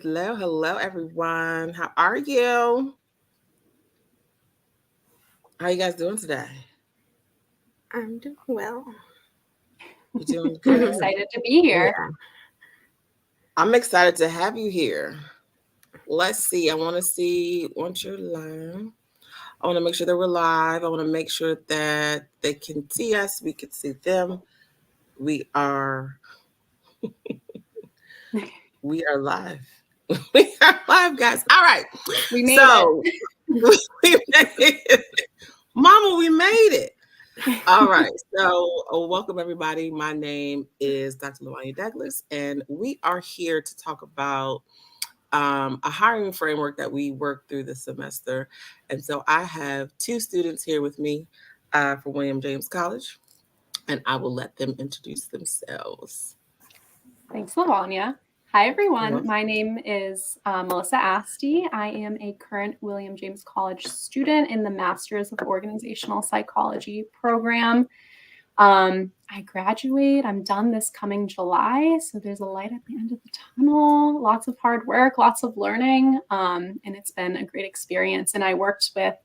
Hello, everyone. How are you? How you guys doing today? I'm doing well. You doing I'm good? excited to be here. Yeah. I'm excited to have you here. Let's see. Want your live. I want to make sure that we're live. I want to make sure that they can see us. We can see them. We are we are live. We are live, guys. All right. We made So we made it. Mama, we made it. All right. So, welcome everybody. My name is Dr. Lawanya Douglas, and we are here to talk about a hiring framework that we worked through this semester. And so, I have two students here with me from William James College, and I will let them introduce themselves. Thanks, Lavanya. Hi, You're everyone. welcome. My name is Melissa Asti. I am a current William James College student in the Masters of Organizational Psychology program. I graduate. I'm done this coming July. So there's a light at the end of the tunnel, lots of hard work, lots of learning. And it's been a great experience. And I worked with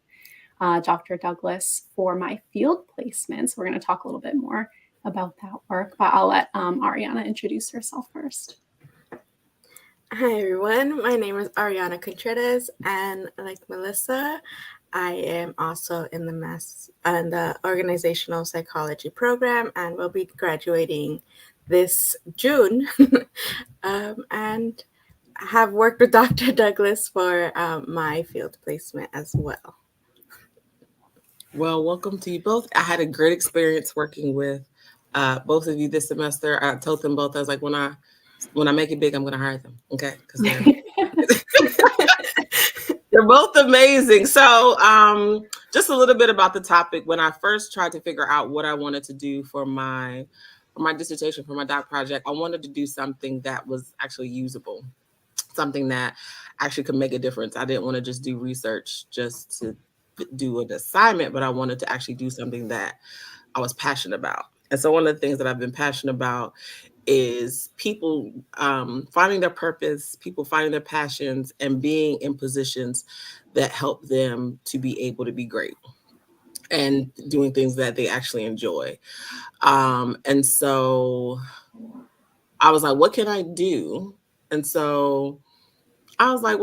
Dr. Douglas for my field placements. We're going to talk a little bit more about that work, but I'll let Ariana introduce herself first. Hi, everyone. My name is Ariana Contreras, and like Melissa, I am also in the organizational psychology program, and will be graduating this June. And have worked with Dr. Douglas for my field placement as well. Well, welcome to you both. I had a great experience working with both of you this semester. I told them both, I was like, when I make it big, I'm going to hire them. Okay. Because they're both amazing. So, just a little bit about the topic. When I first tried to figure out what I wanted to do for my dissertation, for my doc project, I wanted to do something that was actually usable, something that actually could make a difference. I didn't want to just do research just to do an assignment, but I wanted to actually do something that I was passionate about. And so, one of the things that I've been passionate about is people finding their purpose, people finding their passions, and being in positions that help them to be able to be great and doing things that they actually enjoy. And so I was like, what can I do? And so I was like,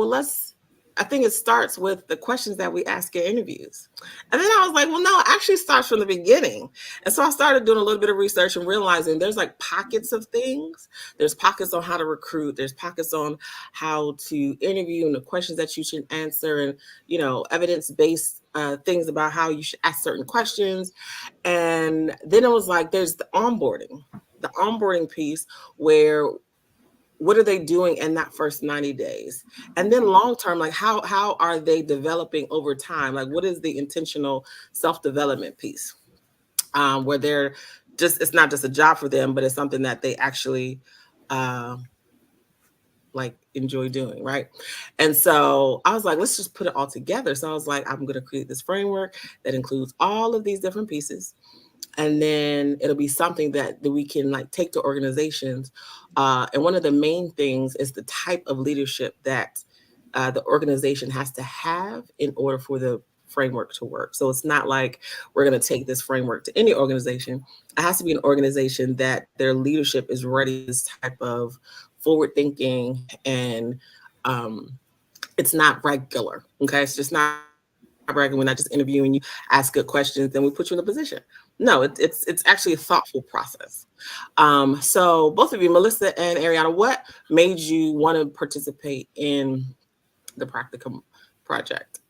I think it starts with the questions that we ask in interviews. And then I was like, well, no, it actually starts from the beginning. And so I started doing a little bit of research and realizing there's like pockets of things. There's pockets on how to recruit. There's pockets on how to interview and the questions that you should answer and, evidence-based things about how you should ask certain questions. And then it was like, there's the onboarding piece where what are they doing in that first 90 days, and then long term, like how are they developing over time, like what is the intentional self-development piece, where they're just, it's not just a job for them, but it's something that they actually uh, like enjoy doing, right? And so I was like, let's just put it all together. So I was like, I'm going to create this framework that includes all of these different pieces, and then it'll be something that we can like take to organizations. And one of the main things is the type of leadership that the organization has to have in order for the framework to work. So it's not like we're going to take this framework to any organization. It has to be an organization that their leadership is ready for this type of forward thinking, and um, it's not regular. Okay, it's just not regular. We're not just interviewing you, ask good questions, then we put you in a position. No, it's actually a thoughtful process. So both of you, Melissa and Ariana, what made you want to participate in the practicum project?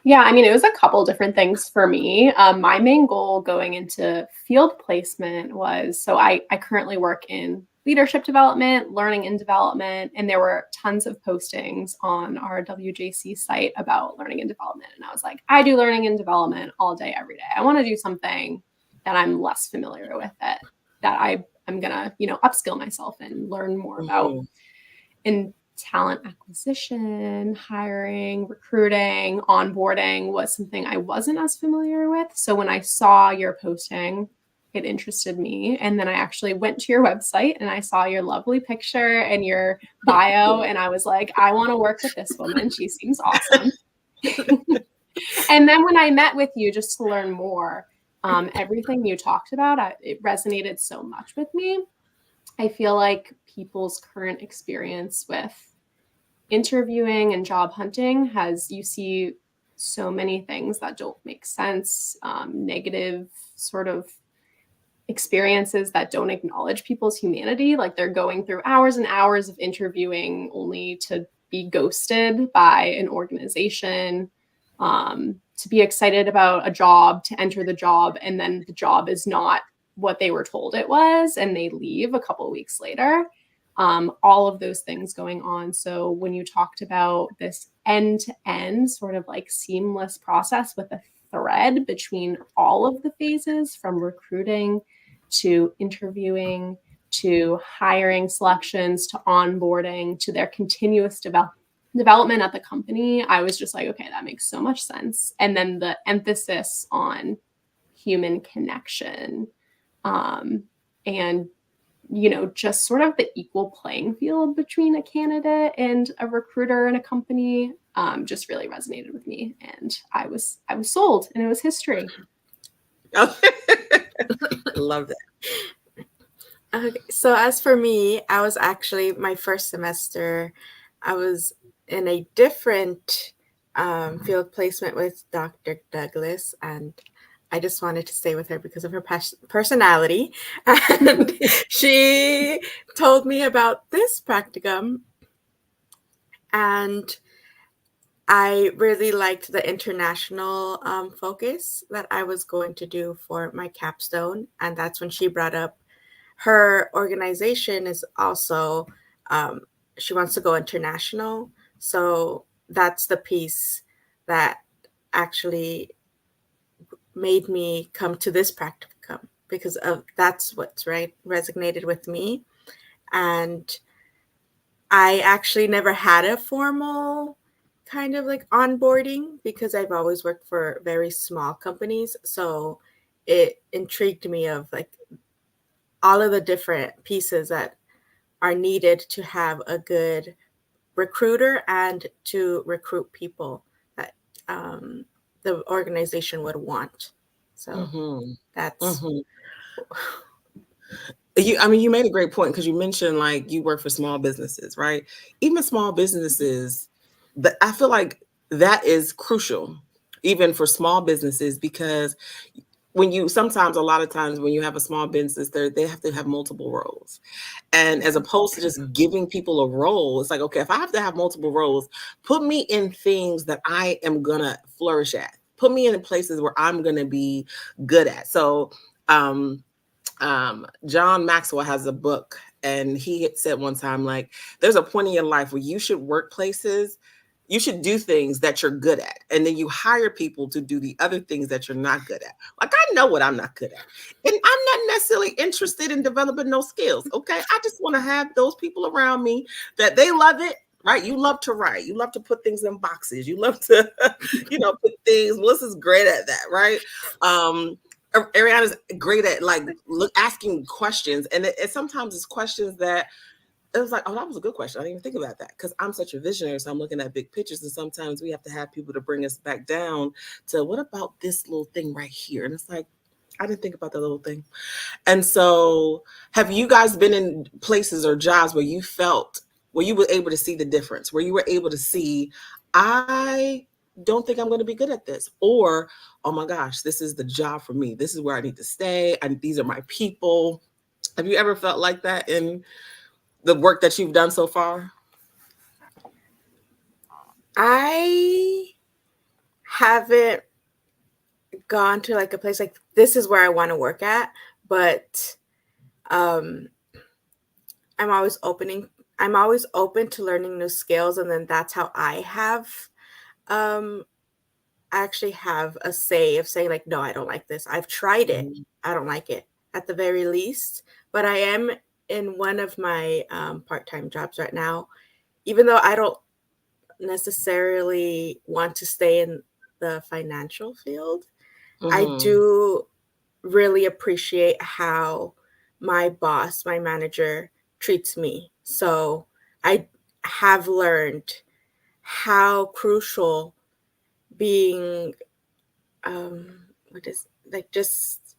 Yeah, I mean, it was a couple different things for me. My main goal going into field placement was, so I currently work in leadership development, learning and development, and there were tons of postings on our WJC site about learning and development. And I was like, I do learning and development all day, every day. I want to do something that I'm less familiar with, that I'm gonna, upskill myself and learn more about. Mm-hmm. And talent acquisition, hiring, recruiting, onboarding was something I wasn't as familiar with. So when I saw your posting, it interested me. And then I actually went to your website and I saw your lovely picture and your bio. And I was like, I want to work with this woman. She seems awesome. And then when I met with you just to learn more, everything you talked about, it resonated so much with me. I feel like people's current experience with interviewing and job hunting you see so many things that don't make sense, negative sort of experiences that don't acknowledge people's humanity. Like they're going through hours and hours of interviewing only to be ghosted by an organization, to be excited about a job, to enter the job, and then the job is not what they were told it was, and they leave a couple of weeks later. All of those things going on. So when you talked about this end-to-end sort of like seamless process with a thread between all of the phases, from recruiting to interviewing to hiring selections to onboarding to their continuous development at the company, I was just like, okay, that makes so much sense. And then the emphasis on human connection, and just sort of the equal playing field between a candidate and a recruiter in a company, just really resonated with me. And I was sold, and it was history. Love that. Okay, so as for me, I was actually my first semester, I was in a different field placement with Dr. Douglas, and I just wanted to stay with her because of her personality. And she told me about this practicum, and I really liked the international focus that I was going to do for my capstone. And that's when she brought up her organization is also, she wants to go international. So that's the piece that actually made me come to this practicum, because of that's what's resonated with me. And I actually never had a formal kind of like onboarding because I've always worked for very small companies. So it intrigued me of like all of the different pieces that are needed to have a good recruiter and to recruit people that the organization would want. So that's. You made a great point, because you mentioned like you work for small businesses, right? Even small businesses, I feel like that is crucial, even for small businesses, because sometimes a lot of times when you have a small business, they have to have multiple roles. And as opposed to just giving people a role, it's like, okay, if I have to have multiple roles, put me in things that I am going to flourish at. Put me in places where I'm going to be good at. So, John Maxwell has a book, and he had said one time, like, there's a point in your life where you should work places, you should do things that you're good at, and then you hire people to do the other things that you're not good at. Like, I know what I'm not good at, and I'm not necessarily interested in developing those skills. Okay, I just want to have those people around me that they love it. Right? You love to write. You love to put things in boxes. You love to, put things. Melissa's great at that, right? Ariana's great at like asking questions, and it sometimes it's questions that it was like, oh, that was a good question. I didn't even think about that, because I'm such a visionary, so I'm looking at big pictures, and sometimes we have to have people to bring us back down to what about this little thing right here, and it's like, I didn't think about that little thing. And so, have you guys been in places or jobs where you were able to see the difference, where you were able to see, I don't think I'm going to be good at this, or oh my gosh, this is the job for me, this is where I need to stay, and these are my people? Have you ever felt like that in the work that you've done so far? I haven't gone to like a place like this is where I want to work at, but I'm always open to learning new skills, and then that's how I actually have a say of saying like, no, I don't like this. I've tried it. I don't like it at the very least. But I am in one of my part-time jobs right now, even though I don't necessarily want to stay in the financial field. I do really appreciate how my boss, my manager, treats me. So I have learned how crucial being what is like just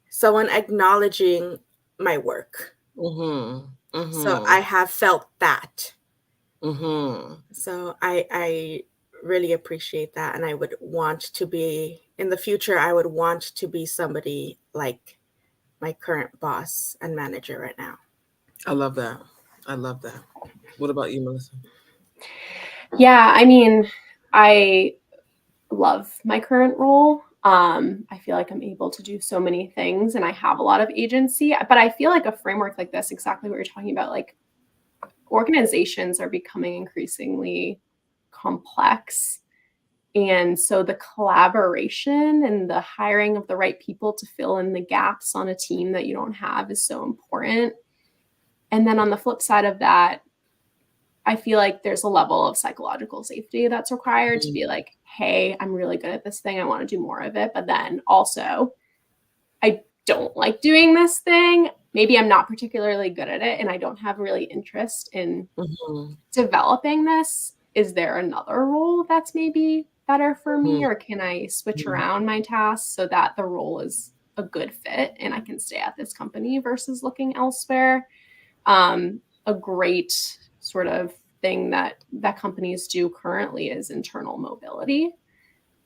someone acknowledging my work. Mm-hmm. So Mm-hmm. I have felt that. Mm-hmm. So I really appreciate that, and I would want to be in the future. I would want to be somebody like my current boss and manager right now. I love that. I love that. What about you, Melissa? Yeah, I mean, I love my current role. I feel like I'm able to do so many things and I have a lot of agency, but I feel like a framework like this, exactly what you're talking about, like organizations are becoming increasingly complex. And so the collaboration and the hiring of the right people to fill in the gaps on a team that you don't have is so important. And then on the flip side of that, I feel like there's a level of psychological safety that's required to be like, hey, I'm really good at this thing. I want to do more of it. But then also, I don't like doing this thing. Maybe I'm not particularly good at it and I don't have really interest in Mm-hmm. developing this. Is there another role that's maybe better for me? Or can I switch around my tasks so that the role is a good fit and I can stay at this company versus looking elsewhere? A great sort of thing that companies do currently is internal mobility.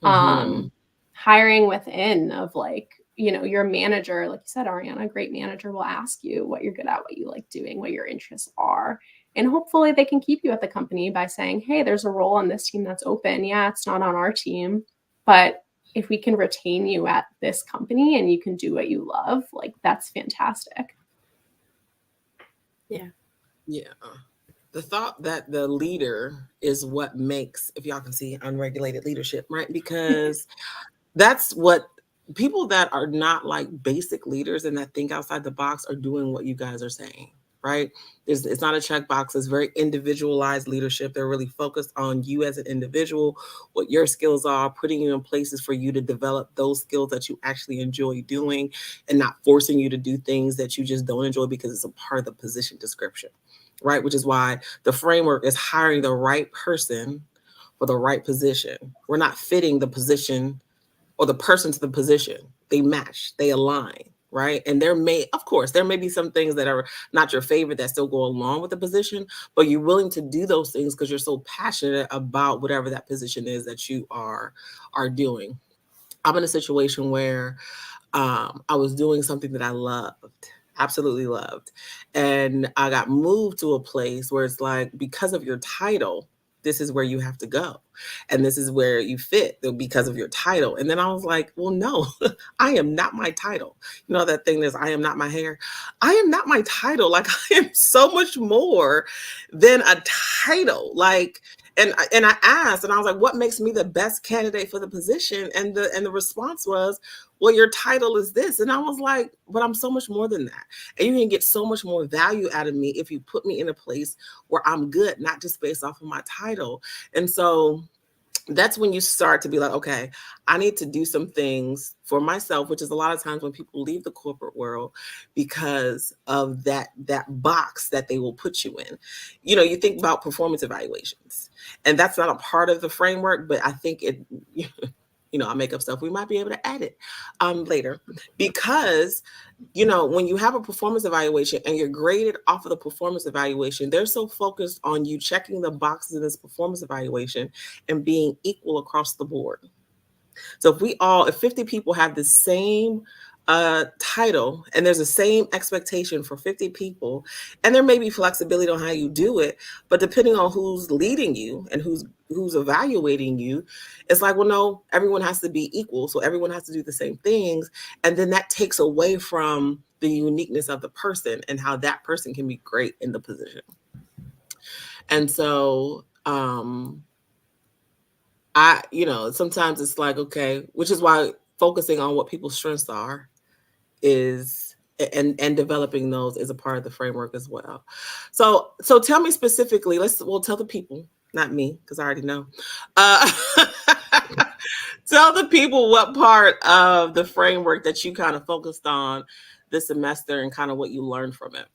Mm-hmm. Hiring within of like, your manager, like you said, Ariana, a great manager will ask you what you're good at, what you like doing, what your interests are. And hopefully they can keep you at the company by saying, hey, there's a role on this team that's open. Yeah, it's not on our team, but if we can retain you at this company and you can do what you love, like that's fantastic. Yeah. Yeah. The thought that the leader is what makes, if y'all can see, unregulated leadership, right? Because that's what people that are not like basic leaders and that think outside the box are doing what you guys are saying, right? It's not a checkbox. It's very individualized leadership. They're really focused on you as an individual, what your skills are, putting you in places for you to develop those skills that you actually enjoy doing and not forcing you to do things that you just don't enjoy because it's a part of the position description, right? Which is why the framework is hiring the right person for the right position. We're not fitting the position or the person to the position. They match, they align, right? And of course, there may be some things that are not your favorite that still go along with the position, but you're willing to do those things because you're so passionate about whatever that position is that you are doing. I'm in a situation where I was doing something that I loved, absolutely loved. And I got moved to a place where it's like, because of your title, this is where you have to go. And this is where you fit because of your title. And then I was like, well, no, I am not my title. You know, that thing is, I am not my hair. I am not my title. Like, I am so much more than a title. Like, and I asked, and I was like, what makes me the best candidate for the position? And the response was, well, your title is this. And I was like, but I'm so much more than that. And you can get so much more value out of me if you put me in a place where I'm good, not just based off of my title. And so that's when you start to be like, okay, I need to do some things for myself, which is a lot of times when people leave the corporate world because of that box that they will put you in. You know, you think about performance evaluations, and that's not a part of the framework, but I think it, you know, I make up stuff. We might be able to add it later, because you know, when you have a performance evaluation and you're graded off of the performance evaluation, they're so focused on you checking the boxes in this performance evaluation and being equal across the board. So if 50 people have the same title and there's the same expectation for 50 people, and there may be flexibility on how you do it, but depending on who's leading you and who's evaluating you, it's like, well, no, everyone has to be equal, so everyone has to do the same things, and then that takes away from the uniqueness of the person and how that person can be great in the position. And so sometimes it's like, okay, which is why focusing on what people's strengths are is and developing those is a part of the framework as well. So tell me specifically, we'll tell the people, not me, because I already know. Tell the people what part of the framework that you kind of focused on this semester and kind of what you learned from it.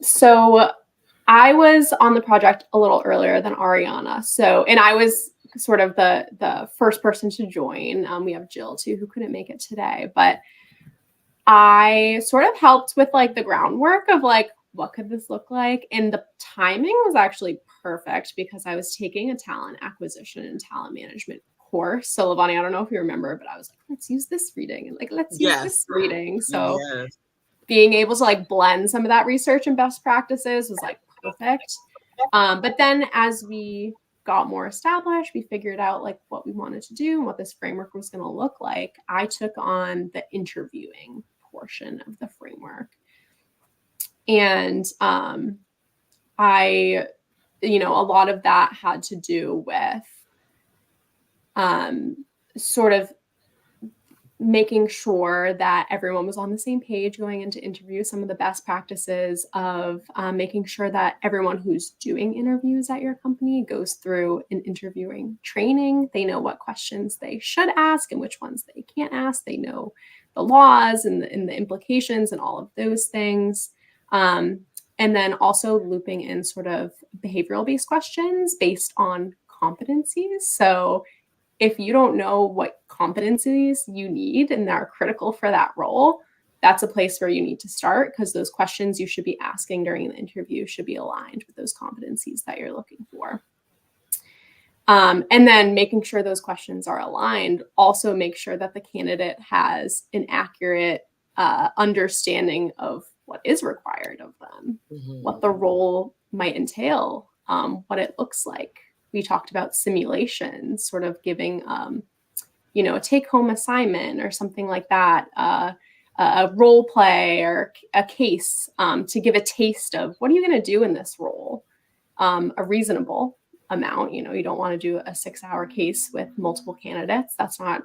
So I was on the project a little earlier than Ariana. And I was sort of the first person to join. We have Jill too, who couldn't make it today, but I sort of helped with like the groundwork of like, what could this look like? And the timing was actually perfect because I was taking a talent acquisition and talent management course. So Lavani, I don't know if you remember, but I was like, let's use this reading and like, let's use this reading. So being able to like blend some of that research and best practices was like perfect. But then as we got more established, we figured out like what we wanted to do and what this framework was going to look like. I took on the interviewing portion of the framework. And I, a lot of that had to do with sort of making sure that everyone was on the same page going into interview, some of the best practices of making sure that everyone who's doing interviews at your company goes through an interviewing training. They know what questions they should ask and which ones they can't ask. They know the laws and the implications and all of those things. And then also looping in sort of behavioral-based questions based on competencies. So if you don't know what competencies you need and that are critical for that role, that's a place where you need to start, because those questions you should be asking during the interview should be aligned with those competencies that you're looking for. And then making sure those questions are aligned, also make sure that the candidate has an accurate understanding of what is required of them, what the role might entail, what it looks like. We talked about simulations, sort of giving, a take-home assignment or something like that, a role play or a case to give a taste of what are you going to do in this role, a reasonable amount. You don't want to do a 6-hour case with multiple candidates. That's not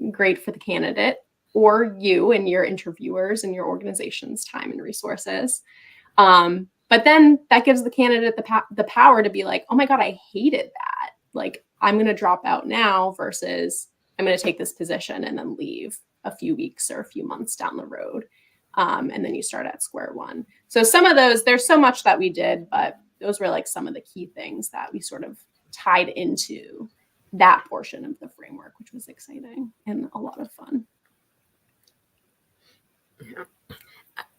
great for the candidate or you and your interviewers and your organization's time and resources. But then that gives the candidate the power to be like, oh my God, I hated that. Like, I'm going to drop out now versus I'm going to take this position and then leave a few weeks or a few months down the road. And then you start at square one. So some of those, there's so much that we did, but those were like some of the key things that we sort of tied into that portion of the framework, which was exciting and a lot of fun.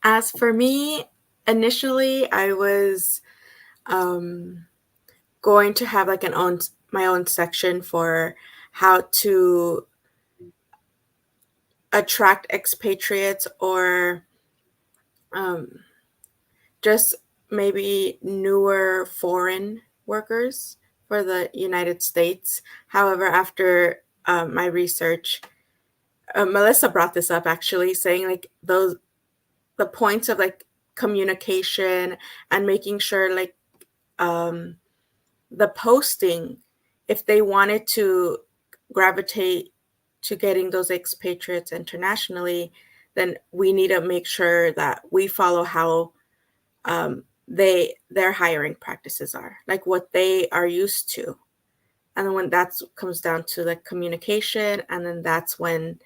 As for me, initially, I was going to have like my own section for how to attract expatriates or just maybe newer foreign workers for the United States. However, after my research, Melissa brought this up actually, saying like the points of like communication and making sure like the posting, if they wanted to gravitate to getting those expatriates internationally, then we need to make sure that we follow how their hiring practices are, like what they are used to. And then when that comes down to like communication, and then that's when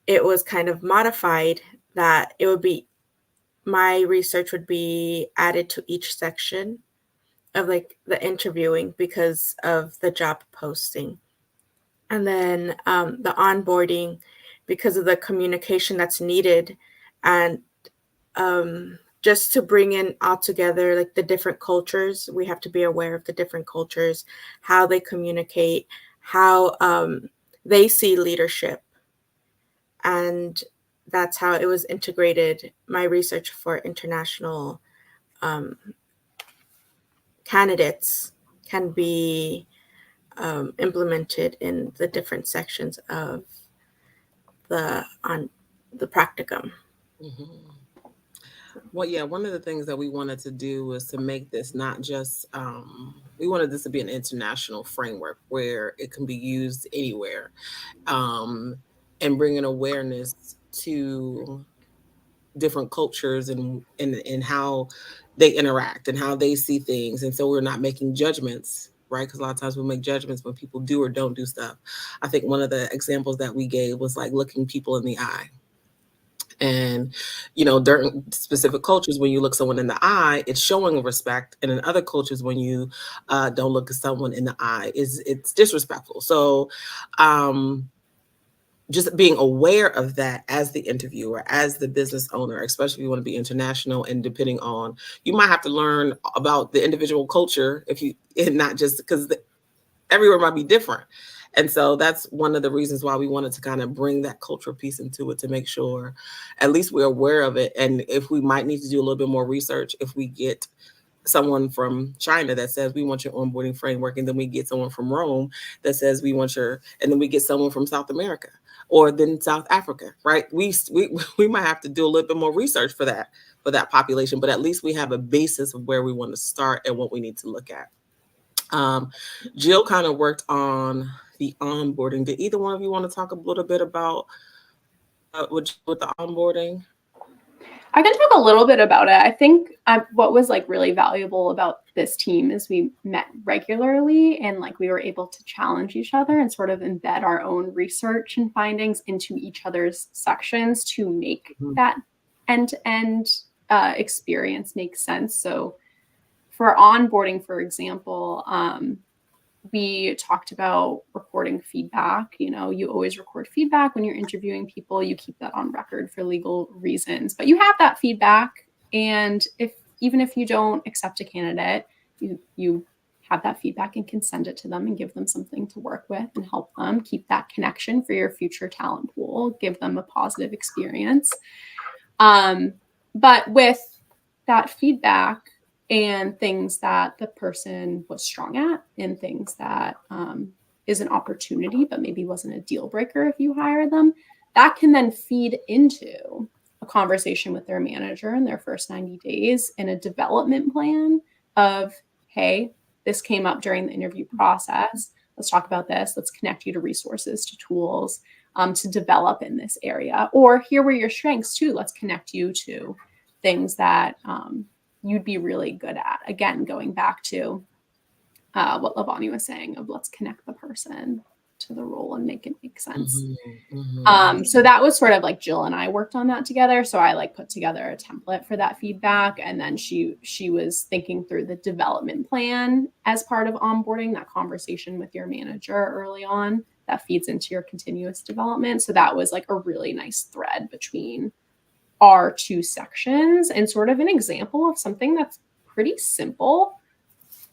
it was kind of modified that it would be, my research would be added to each section of like the interviewing because of the job posting. And then the onboarding because of the communication that's needed, and just to bring in all together like the different cultures. We have to be aware of the different cultures, how they communicate, how they see leadership. And that's how it was integrated. My research for international candidates can be implemented in the different sections of the practicum. Well, yeah, one of the things that we wanted to do was to make this not just, we wanted this to be an international framework where it can be used anywhere, and bring an awareness to different cultures and how they interact and how they see things. And so we're not making judgments, right? Because a lot of times we make judgments when people do or don't do stuff. I think one of the examples that we gave was like looking people in the eye. And, during specific cultures, when you look someone in the eye, it's showing respect. And in other cultures, when you don't look at someone in the eye, it's disrespectful. So just being aware of that as the interviewer, as the business owner, especially if you want to be international, and depending on, you might have to learn about the individual culture and not just because everywhere might be different. And so that's one of the reasons why we wanted to kind of bring that cultural piece into it, to make sure at least we're aware of it. And if we might need to do a little bit more research, if we get someone from China that says we want your onboarding framework, and then we get someone from Rome that says we want and then we get someone from South America or then South Africa, right? We might have to do a little bit more research for that population, but at least we have a basis of where we want to start and what we need to look at. Jill kind of worked on the onboarding. Did either one of you want to talk a little bit about with the onboarding? I can talk a little bit about it. I think what was like really valuable about this team is we met regularly, and like we were able to challenge each other and sort of embed our own research and findings into each other's sections to make that end-to-end experience make sense. So for onboarding, for example, we talked about recording feedback. You always record feedback when you're interviewing people. You keep that on record for legal reasons, but you have that feedback. And even if you don't accept a candidate, you have that feedback and can send it to them and give them something to work with and help them keep that connection for your future talent pool, give them a positive experience. But with that feedback, and things that the person was strong at, and things that is an opportunity, but maybe wasn't a deal breaker if you hire them, that can then feed into a conversation with their manager in their first 90 days and a development plan of, hey, this came up during the interview process. Let's talk about this. Let's connect you to resources, to tools to develop in this area. Or here were your strengths too. Let's connect you to things that you'd be really good at. Again, going back to what Lavani was saying of let's connect the person to the role and make it make sense. So that was sort of like Jill and I worked on that together. So I like put together a template for that feedback. And then she was thinking through the development plan as part of onboarding, that conversation with your manager early on that feeds into your continuous development. So that was like a really nice thread between our two sections, and sort of an example of something that's pretty simple,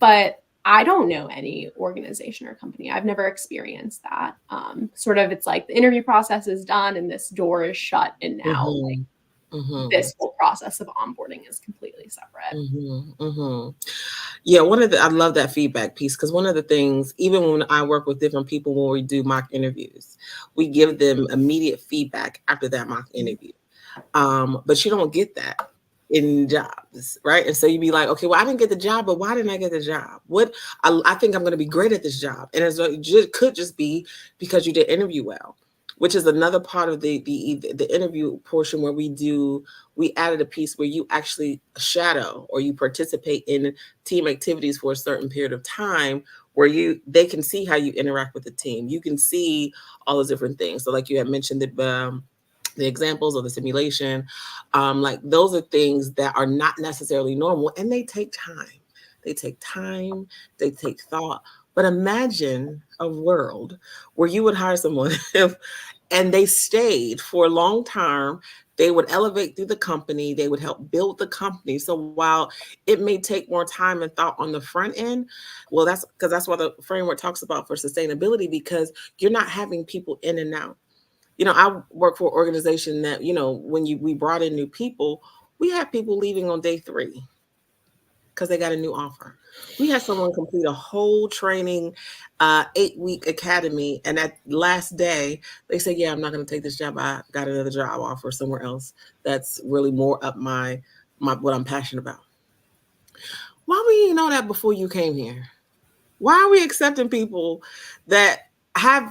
but I don't know any organization or company. I've never experienced that. Sort of, it's like the interview process is done and this door is shut, and now this whole process of onboarding is completely separate. Yeah, I love that feedback piece, because one of the things, even when I work with different people, when we do mock interviews, we give them immediate feedback after that mock interview. But you don't get that in jobs, right? And so you'd be like, okay, well, I didn't get the job, but why didn't I get the job? I think I'm going to be great at this job. And it could just be because you did interview well, which is another part of the interview portion where we added a piece where you actually shadow or you participate in team activities for a certain period of time where they can see how you interact with the team. You can see all those different things. So like you had mentioned the examples of the simulation, like those are things that are not necessarily normal, and they take time. They take thought. But imagine a world where you would hire someone and they stayed for a long term. They would elevate through the company. They would help build the company. So while it may take more time and thought on the front end, well, that's what the framework talks about for sustainability, because you're not having people in and out. I work for an organization that, when we brought in new people, we had people leaving on day 3 because they got a new offer. We had someone complete a whole training, 8-week academy. And that last day, they said, yeah, I'm not going to take this job. I got another job offer somewhere else that's really more up my what I'm passionate about. Why would you know that before you came here? Why are we accepting people that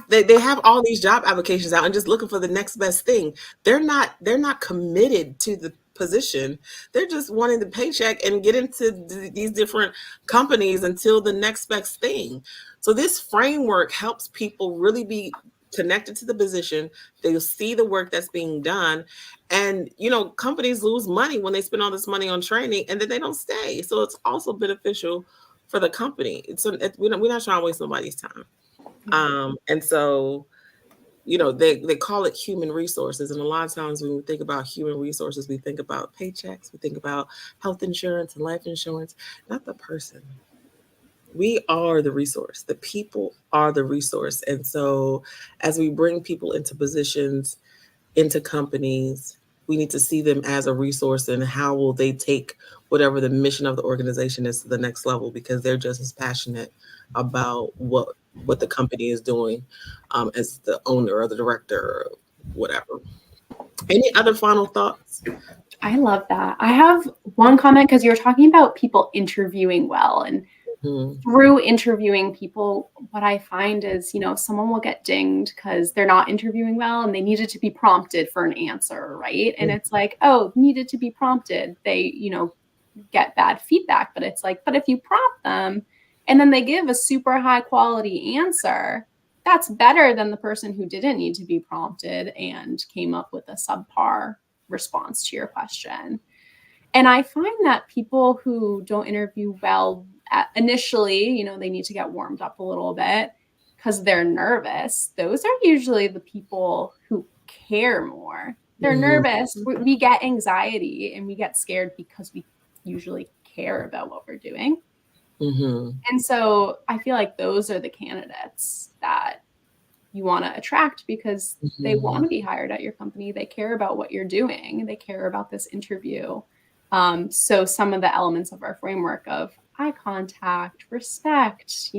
they have all these job applications out and just looking for the next best thing? They're not committed to position. They're just wanting the paycheck and get into these different companies until the next best thing. So this framework helps people really be connected to the position. They'll see the work that's being done. And, companies lose money when they spend all this money on training and then they don't stay. So it's also beneficial for the company. We're not trying to waste nobody's time. And so, they call it human resources. And a lot of times when we think about human resources, we think about paychecks, we think about health insurance and life insurance, not the person. We are the resource. The people are the resource. And so as we bring people into positions, into companies, we need to see them as a resource, and how will they take whatever the mission of the organization is to the next level, because they're just as passionate about what the company is doing as the owner or the director or whatever. Any other final thoughts? I love that. I have one comment, because you're talking about people interviewing well, and through interviewing people, what I find is, someone will get dinged because they're not interviewing well and they needed to be prompted for an answer, right? And it's like, oh, needed to be prompted. They, get bad feedback, but it's like, but if you prompt them and then they give a super high quality answer, that's better than the person who didn't need to be prompted and came up with a subpar response to your question. And I find that people who don't interview well initially, they need to get warmed up a little bit because they're nervous. Those are usually the people who care more. They're nervous. We get anxiety and we get scared because we usually care about what we're doing. And so I feel like those are the candidates that you want to attract, because they want to be hired at your company. They care about what you're doing. They care about this interview. So some of the elements of our framework of eye contact, respect,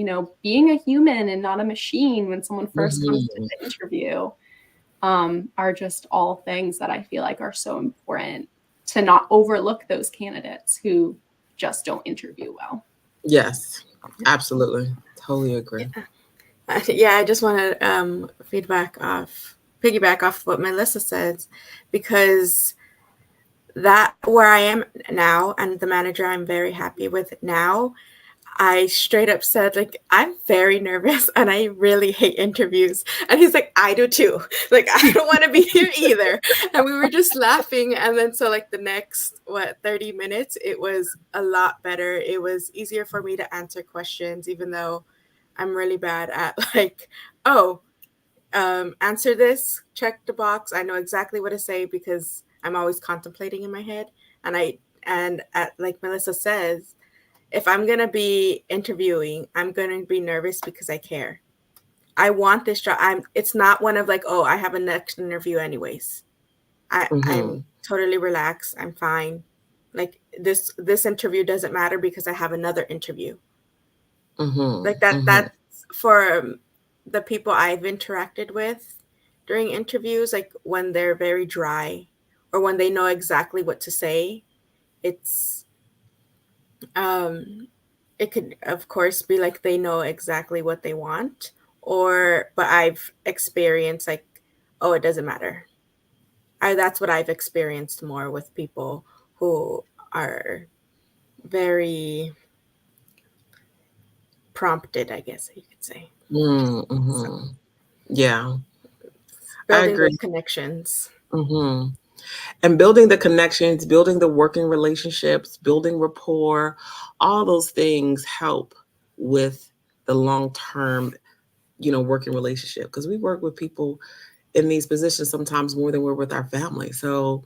being a human and not a machine when someone first comes to the interview, are just all things that I feel like are so important to not overlook those candidates who just don't interview well. Yes, absolutely. Totally agree. Yeah, I just want to piggyback off what Melissa says, because that where I am now and the manager I'm very happy with now, I straight up said, like, I'm very nervous and I really hate interviews. And he's like, I do too. Like, I don't want to be here either. And we were just laughing. And then so like the next, 30 minutes, it was a lot better. It was easier for me to answer questions, even though I'm really bad at like, answer this, check the box. I know exactly what to say because I'm always contemplating in my head. And like Melissa says, if I'm going to be interviewing, I'm going to be nervous because I care. I want this job. It's not one of like, I have a next interview anyways. I'm totally relaxed. I'm fine. Like this interview doesn't matter because I have another interview. Like that, that's for the people I've interacted with during interviews, like when they're very dry or when they know exactly what to say, it's, it could, of course, be like they know exactly what they want, but I've experienced like, it doesn't matter. That's what I've experienced more with people who are very prompted, I guess you could say. So, yeah. Building those connections. And building the connections, building the working relationships, building rapport, all those things help with the long-term, working relationship. Because we work with people in these positions sometimes more than we're with our family. So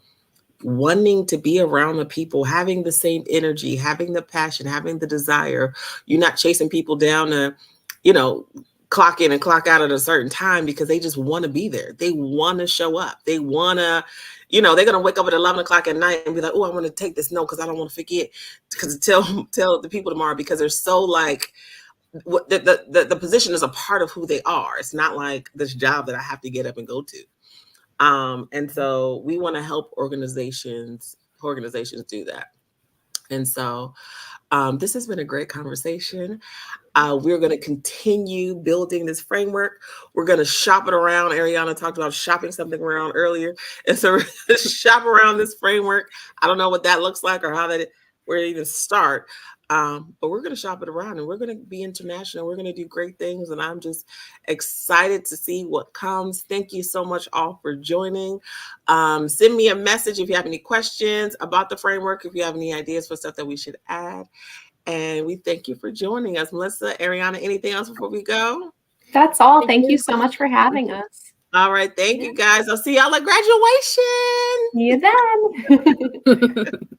wanting to be around the people, having the same energy, having the passion, having the desire, you're not chasing people down to, clock in and clock out at a certain time because they just want to be there. They want to show up. They want to, they're going to wake up at 11 o'clock at night and be like, I want to take this note because I don't want to forget because tell the people tomorrow, because they're so like, what the position is a part of who they are. It's not like this job that I have to get up and go to. And so we want to help organizations do that. And so This has been a great conversation. We're going to continue building this framework. We're going to shop it around. Ariana talked about shopping something around earlier. And so we're going to shop around this framework. I don't know what that looks like or where to even start. But we're going to shop it around and we're going to be international. We're going to do great things. And I'm just excited to see what comes. Thank you so much all for joining. Send me a message if you have any questions about the framework, if you have any ideas for stuff that we should add. And we thank you for joining us. Melissa, Ariana, anything else before we go? That's all. Thank you so much for having us. All right. Thank you, guys. I'll see y'all at graduation. See you then.